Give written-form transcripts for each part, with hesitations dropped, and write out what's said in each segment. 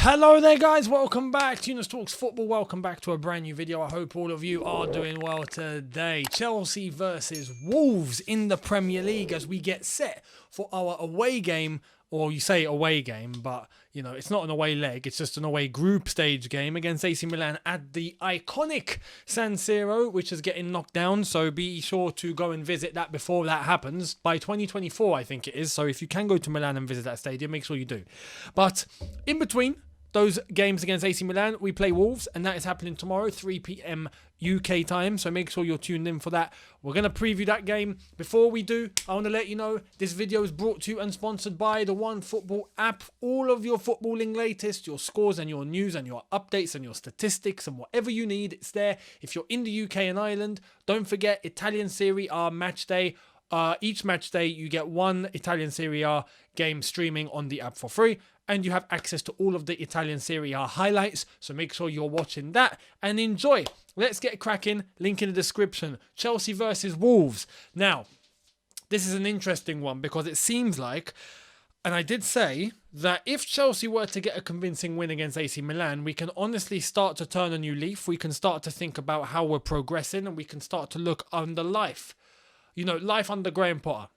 Hello there guys, welcome back to Younes Talks Football, welcome back to a brand new video. I hope all of you are doing well today. Chelsea versus Wolves in the Premier League as we get set for our away game, or you say away game, but you know, it's not an away leg, it's just an away group stage game against AC Milan at the iconic San Siro, which is getting knocked down, so be sure to go and visit that before that happens. By 2024, I think it is, so if you can go to Milan and visit that stadium, make sure you do. But in between those games against AC Milan, we play Wolves, and that is happening tomorrow, 3 p.m. UK time, so make sure you're tuned in for that. We're going to preview that game. Before we do, I want to let you know this video is brought to you and sponsored by the OneFootball app. All of your footballing latest, your scores and your news and your updates and your statistics and whatever you need, it's there. If you're in the UK and Ireland, don't forget Italian Serie A match day. Each match day, you get one Italian Serie A game streaming on the app for free. And you have access to all of the Italian Serie A highlights. So make sure you're watching that and enjoy. Let's get cracking. Link in the description. Chelsea versus Wolves. Now, this is an interesting one because it seems like, and I did say that if Chelsea were to get a convincing win against AC Milan, we can honestly start to turn a new leaf. We can start to think about how we're progressing and we can start to look under life. You know, life under Graham Potter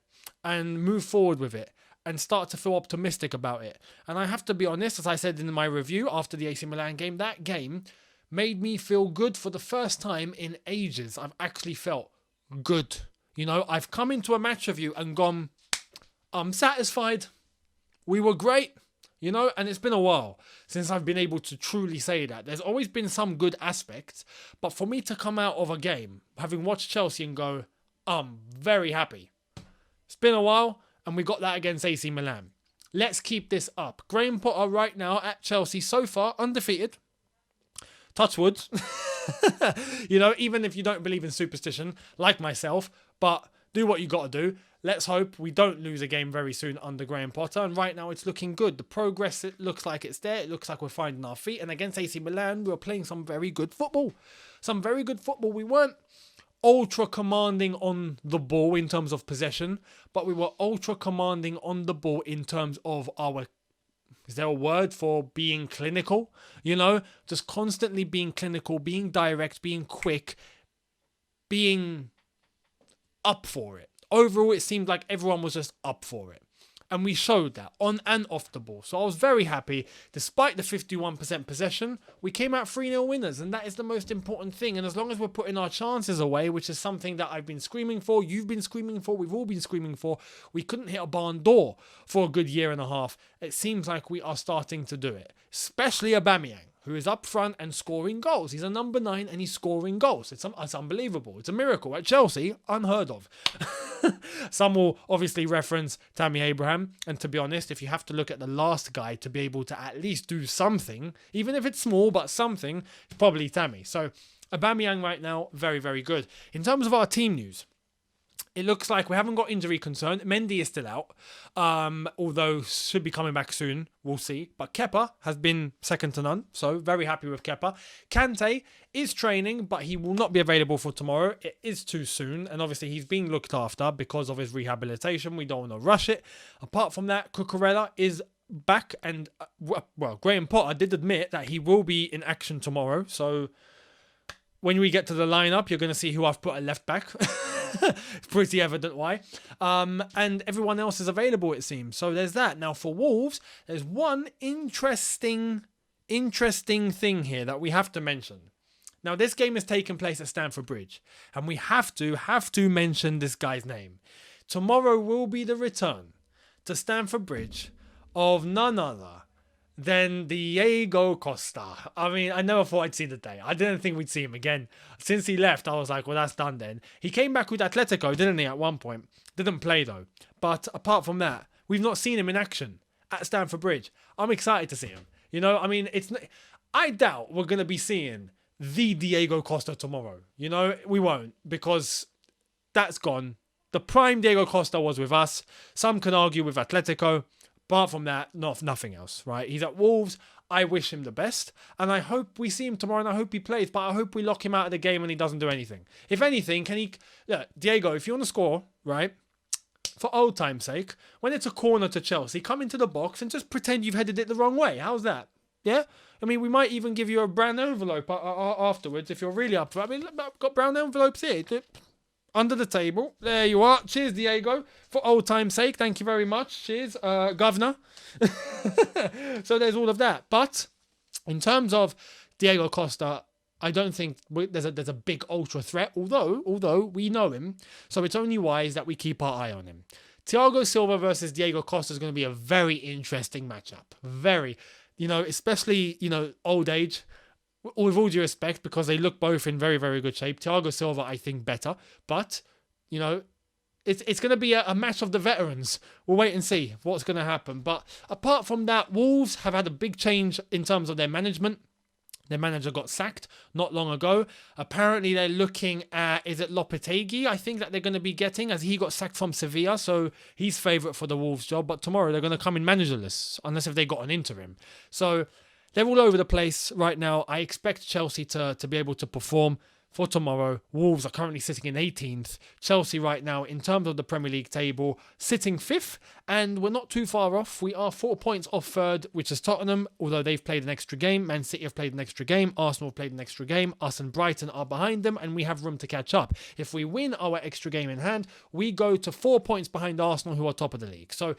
and move forward with it and start to feel optimistic about it. And I have to be honest, as I said in my review after the AC Milan game, that game made me feel good for the first time in ages. I've actually felt good. You know, I've come into a match review and gone, I'm satisfied. We were great. You know, and it's been a while since I've been able to truly say that. There's always been some good aspects, but for me to come out of a game, having watched Chelsea and go, I'm very happy. It's been a while. And we got that against AC Milan. Let's keep this up. Graham Potter right now at Chelsea so far undefeated. Touch wood. You know, even if you don't believe in superstition, like myself, but do what you got to do. Let's hope we don't lose a game very soon under Graham Potter. And right now it's looking good. The progress, it looks like it's there. It looks like we're finding our feet. And against AC Milan, we were playing some very good football. Some very good football. We weren't ultra commanding on the ball in terms of possession, but we were ultra commanding on the ball in terms of our, is there a word for being clinical? You know, just constantly being clinical, being direct, being quick, being up for it. Overall, it seemed like everyone was just up for it. And we showed that on and off the ball. So I was very happy. Despite the 51% possession, we came out 3-0 winners. And that is the most important thing. And as long as we're putting our chances away, which is something that I've been screaming for, you've been screaming for, we've all been screaming for, we couldn't hit a barn door for a good year and a half. It seems like we are starting to do it. Especially Aubameyang, who is up front and scoring goals. He's a number 9 and he's scoring goals. It's unbelievable. It's a miracle. At Chelsea, unheard of. Some will obviously reference Tammy Abraham. And to be honest, if you have to look at the last guy to be able to at least do something, even if it's small, but something, it's probably Tammy. So Aubameyang right now, very, very good. In terms of our team news, it looks like we haven't got injury concern. Mendy is still out, although should be coming back soon. We'll see. But Kepa has been second to none, so very happy with Kepa. Kante is training, but he will not be available for tomorrow. It is too soon, and obviously he's being looked after because of his rehabilitation. We don't want to rush it. Apart from that, Cucurella is back, and well, Graham Potter did admit that he will be in action tomorrow. So when we get to the lineup, you're going to see who I've put at left back. It's pretty evident why. And everyone else is available, it seems. So there's that. Now for Wolves, there's one interesting thing here that we have to mention. Now this game is taking place at Stamford Bridge, and we have to mention this guy's name. Tomorrow will be the return to Stamford Bridge of none other than Diego Costa. I mean, I never thought I'd see the day. I didn't think we'd see him again. Since he left, I was like, well, that's done then. He came back with Atletico, didn't he, at one point? Didn't play, though. But apart from that, we've not seen him in action at Stamford Bridge. I'm excited to see him. You know, I mean, I doubt we're going to be seeing the Diego Costa tomorrow. You know, we won't, because that's gone. The prime Diego Costa was with us. Some can argue with Atletico. Apart from that, nothing else, right? He's at Wolves. I wish him the best. And I hope we see him tomorrow and I hope he plays. But I hope we lock him out of the game and he doesn't do anything. If anything, Diego, if you want to score, right? For old time's sake, when it's a corner to Chelsea, come into the box and just pretend you've headed it the wrong way. How's that? Yeah? I mean, we might even give you a brown envelope afterwards if you're really up for it. I mean, I've got brown envelopes here. Under the table. There you are. Cheers, Diego. For old time's sake, thank you very much. Cheers, Governor. So there's all of that. But in terms of Diego Costa, I don't think there's a big ultra threat, although we know him. So it's only wise that we keep our eye on him. Thiago Silva versus Diego Costa is going to be a very interesting matchup. Very. Especially, old age. With all due respect, because they look both in very, very good shape. Thiago Silva, I think, better. But, it's going to be a match of the veterans. We'll wait and see what's going to happen. But apart from that, Wolves have had a big change in terms of their management. Their manager got sacked not long ago. Apparently, they're looking at, is it Lopetegui, I think, that they're going to be getting, as he got sacked from Sevilla. So he's favourite for the Wolves job. But tomorrow, they're going to come in managerless, unless if they got an interim. So they're all over the place right now. I expect Chelsea to be able to perform for tomorrow. Wolves are currently sitting in 18th. Chelsea right now, in terms of the Premier League table, sitting 5th. And we're not too far off. We are 4 points off 3rd, which is Tottenham, although they've played an extra game. Man City have played an extra game. Arsenal have played an extra game. Us and Brighton are behind them, and we have room to catch up. If we win our extra game in hand, we go to 4 points behind Arsenal, who are top of the league. So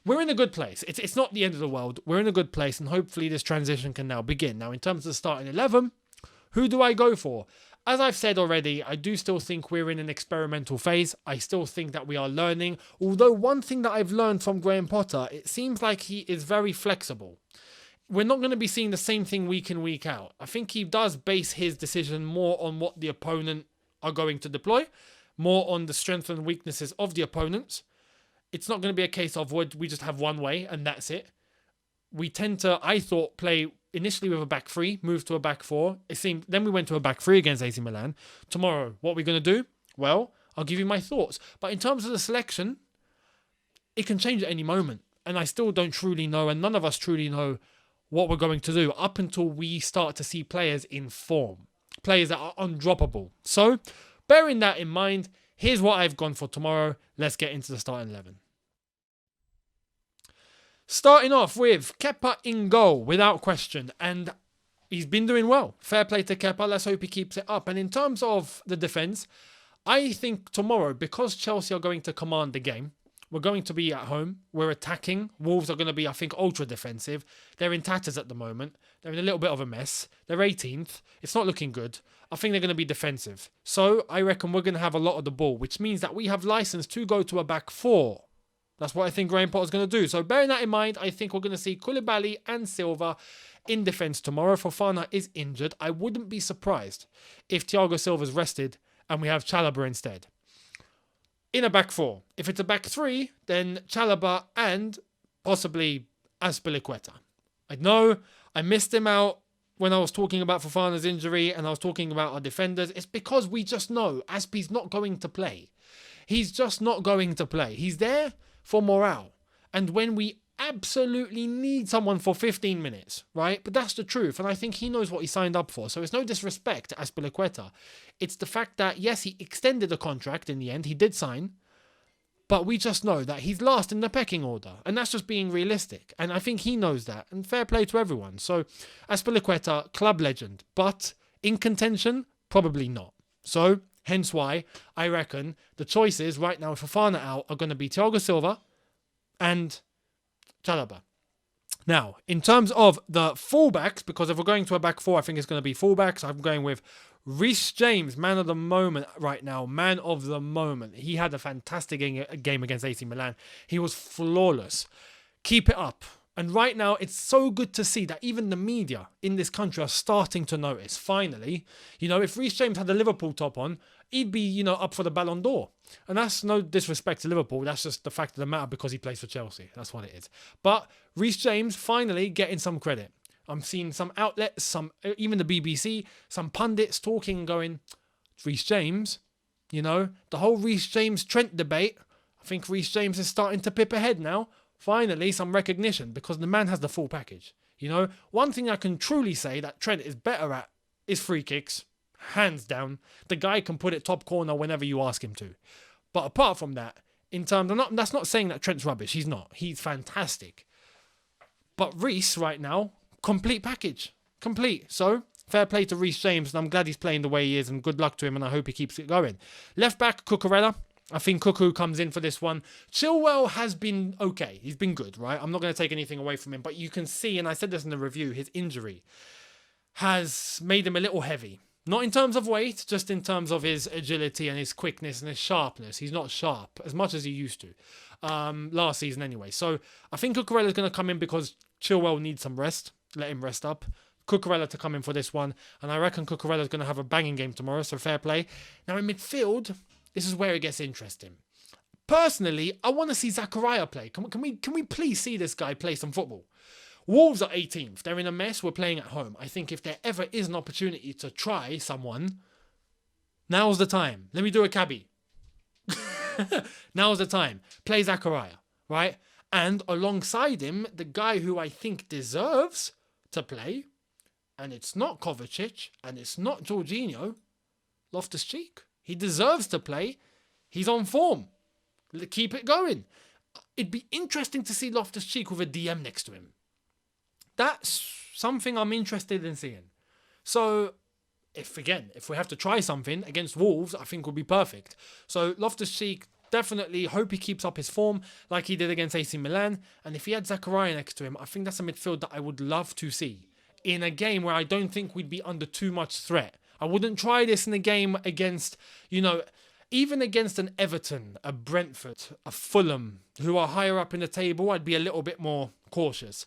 we're in a good place. It's not the end of the world. We're in a good place, and hopefully this transition can now begin. Now, in terms of the starting 11, who do I go for? As I've said already, I do still think we're in an experimental phase. I still think that we are learning. Although one thing that I've learned from Graham Potter, it seems like he is very flexible. We're not going to be seeing the same thing week in, week out. I think he does base his decision more on what the opponent are going to deploy, more on the strengths and weaknesses of the opponents. It's not going to be a case of we just have one way and that's it. We tend to, I thought, play initially with a back three, move to a back four. Then we went to a back three against AC Milan. Tomorrow, what are we going to do? Well, I'll give you my thoughts. But in terms of the selection, it can change at any moment. And I still don't truly know, and none of us truly know what we're going to do up until we start to see players in form. Players that are undroppable. So, bearing that in mind, here's what I've gone for tomorrow. Let's get into the starting 11. Starting off with Kepa in goal, without question. And he's been doing well. Fair play to Kepa. Let's hope he keeps it up. And in terms of the defence, I think tomorrow, because Chelsea are going to command the game, we're going to be at home. We're attacking. Wolves are going to be, I think, ultra defensive. They're in tatters at the moment. They're in a little bit of a mess. They're 18th. It's not looking good. I think they're going to be defensive. So I reckon we're going to have a lot of the ball, which means that we have license to go to a back four. That's what I think Graham Potter's going to do. So bearing that in mind, I think we're going to see Koulibaly and Silva in defence tomorrow. Fofana is injured. I wouldn't be surprised if Thiago Silva's rested and we have Chalobah instead. In a back four. If it's a back three, then Chalobah and possibly Azpilicueta. I know I missed him out when I was talking about Fofana's injury and I was talking about our defenders. It's because we just know Azpi's not going to play. He's just not going to play. He's there for morale. And when we absolutely need someone for 15 minutes, right? But that's the truth. And I think he knows what he signed up for. So it's no disrespect to Azpilicueta. It's the fact that, yes, he extended the contract in the end. He did sign. But we just know that he's last in the pecking order. And that's just being realistic. And I think he knows that. And fair play to everyone. So Azpilicueta, club legend. But in contention, probably not. So hence why I reckon the choices right now for Fofana out are going to be Thiago Silva and Chalobah. Now, in terms of the fullbacks, because if we're going to a back four, I think it's going to be fullbacks. I'm going with Reece James, man of the moment right now. Man of the moment. He had a fantastic game against AC Milan. He was flawless. Keep it up. And right now, it's so good to see that even the media in this country are starting to notice. Finally, if Reece James had the Liverpool top on, he'd be, up for the Ballon d'Or. And that's no disrespect to Liverpool. That's just the fact of the matter because he plays for Chelsea. That's what it is. But Reece James finally getting some credit. I'm seeing some outlets, even the BBC, some pundits talking and going, Reece James, the whole Reece James Trent debate. I think Reece James is starting to pip ahead now. Finally, some recognition because the man has the full package. One thing I can truly say that Trent is better at is free kicks. Hands down. The guy can put it top corner whenever you ask him to. But apart from that, that's not saying that Trent's rubbish. He's not. He's fantastic. But Reece right now, complete package. Complete. So, fair play to Reece James, and I'm glad he's playing the way he is, and good luck to him, and I hope he keeps it going. Left back, Cucurella. I think Cuckoo comes in for this one. Chilwell has been okay. He's been good, right? I'm not going to take anything away from him, but you can see, and I said this in the review, his injury has made him a little heavy. Not in terms of weight, just in terms of his agility and his quickness and his sharpness. He's not sharp as much as he used to last season anyway. So I think Cucurella's going to come in because Chilwell needs some rest. Let him rest up. Cucurella to come in for this one. And I reckon Cucurella's going to have a banging game tomorrow, so fair play. Now in midfield, this is where it gets interesting. Personally, I want to see Zakaria play. Can we please see this guy play some football? Wolves are 18th. They're in a mess. We're playing at home. I think if there ever is an opportunity to try someone, now's the time. Let me do a cabbie. Now's the time. Play Zakaria, right? And alongside him, the guy who I think deserves to play, and it's not Kovacic, and it's not Jorginho, Loftus-Cheek. He deserves to play. He's on form. Keep it going. It'd be interesting to see Loftus-Cheek with a DM next to him. That's something I'm interested in seeing. So, if we have to try something against Wolves, I think would be perfect. So, Loftus-Cheek, definitely hope he keeps up his form like he did against AC Milan. And if he had Zakaria next to him, I think that's a midfield that I would love to see in a game where I don't think we'd be under too much threat. I wouldn't try this in a game against, even against an Everton, a Brentford, a Fulham, who are higher up in the table. I'd be a little bit more cautious.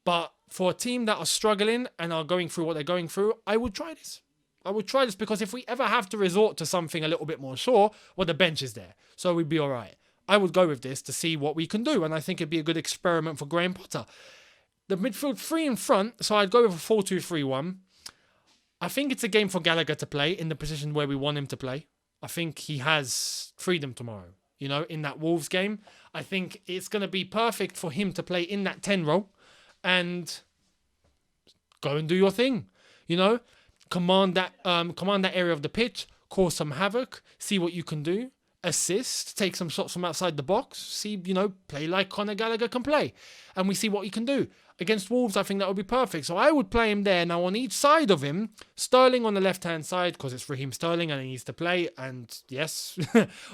But for a team that are struggling and are going through what they're going through, I would try this. I would try this because if we ever have to resort to something a little bit more sure, well, the bench is there. So we'd be all right. I would go with this to see what we can do. And I think it'd be a good experiment for Graham Potter. The midfield three in front, so I'd go with a 4-2-3-1. I think it's a game for Gallagher to play in the position where we want him to play. I think he has freedom tomorrow, in that Wolves game. I think it's going to be perfect for him to play in that 10 role and go and do your thing, command that area of the pitch, cause some havoc, see what you can do, assist, take some shots from outside the box, see, play like Conor Gallagher can play, and we see what he can do. Against Wolves, I think that would be perfect. So I would play him there. Now, on each side of him, Sterling on the left-hand side, because it's Raheem Sterling and he needs to play. And yes,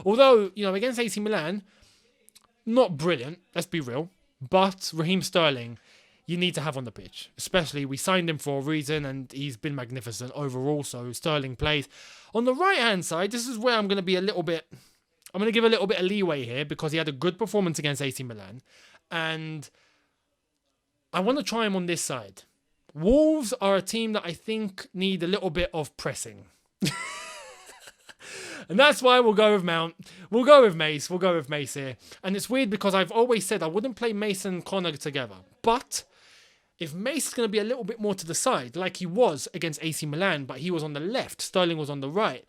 although, against AC Milan, not brilliant, let's be real. But Raheem Sterling, you need to have on the pitch. Especially, we signed him for a reason and he's been magnificent overall. So Sterling plays. On the right-hand side, this is where I'm going to be I'm going to give a little bit of leeway here because he had a good performance against AC Milan. And I want to try him on this side. Wolves are a team that I think need a little bit of pressing. And that's why we'll go with Mount. We'll go with Mace. We'll go with Mace here. And it's weird because I've always said I wouldn't play Mace and Connor together. But if Mace is going to be a little bit more to the side, like he was against AC Milan, but he was on the left, Sterling was on the right,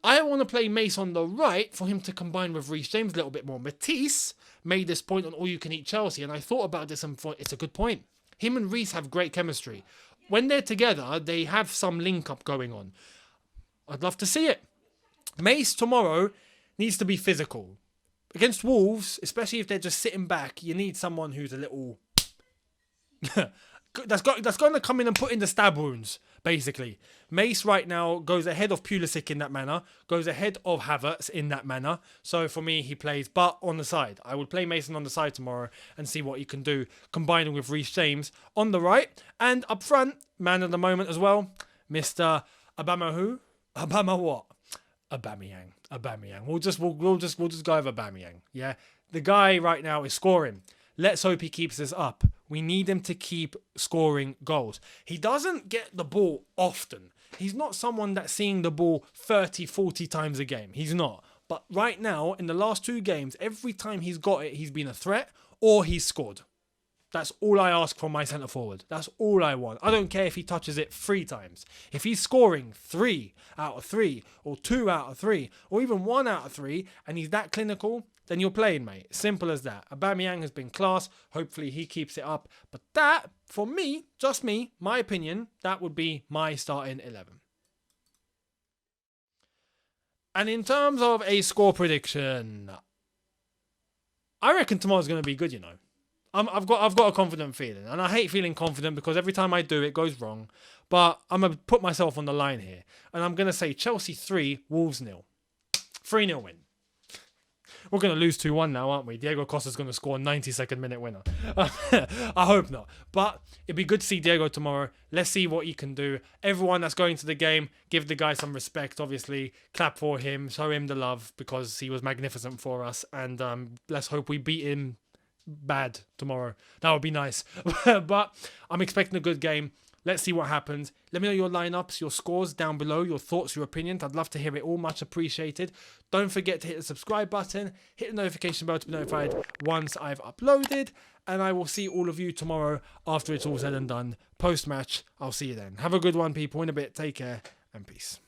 I want to play Mace on the right for him to combine with Reece James a little bit more. Matisse made this point on All You Can Eat Chelsea, and I thought about this and thought it's a good point. Him and Reece have great chemistry. When they're together, they have some link-up going on. I'd love to see it. Mace tomorrow needs to be physical. Against Wolves, especially if they're just sitting back, you need someone who's a little... that's going to come in and put in the stab wounds, basically. Mace right now goes ahead of Pulisic in that manner, goes ahead of Havertz in that manner. So for me, he plays, but on the side. I would play Mason on the side tomorrow and see what he can do, combining with Reece James on the right. And up front, man of the moment as well, Mr. Abama who? Abama what? Aubameyang. We'll just go with Aubameyang. Yeah, the guy right now is scoring. Let's hope he keeps this up. We need him to keep scoring goals. He doesn't get the ball often. He's not someone that's seeing the ball 30, 40 times a game. He's not. But right now, in the last 2 games, every time he's got it, he's been a threat or he's scored. That's all I ask from my centre forward. That's all I want. I don't care if he touches it 3 times. If he's scoring 3 out of 3 or 2 out of 3 or even 1 out of 3 and he's that clinical, then you're playing, mate. Simple as that. Aubameyang has been class. Hopefully he keeps it up. But that, for me, just me, my opinion, that would be my starting 11. And in terms of a score prediction, I reckon tomorrow's going to be good, I've got a confident feeling, and I hate feeling confident because every time I do, it goes wrong. But I'm gonna put myself on the line here, and I'm gonna say Chelsea 3, Wolves 0, 3-0 win. We're going to lose 2-1 now, aren't we? Diego Costa's going to score a 92nd minute winner. I hope not. But it'd be good to see Diego tomorrow. Let's see what he can do. Everyone that's going to the game, give the guy some respect, obviously. Clap for him. Show him the love because he was magnificent for us. And let's hope we beat him bad tomorrow. That would be nice. But I'm expecting a good game. Let's see what happens. Let me know your lineups, your scores down below, your thoughts, your opinions. I'd love to hear it all. Much appreciated. Don't forget to hit the subscribe button. Hit the notification bell to be notified once I've uploaded. And I will see all of you tomorrow after it's all said and done. Post-match, I'll see you then. Have a good one, people. In a bit. Take care and peace.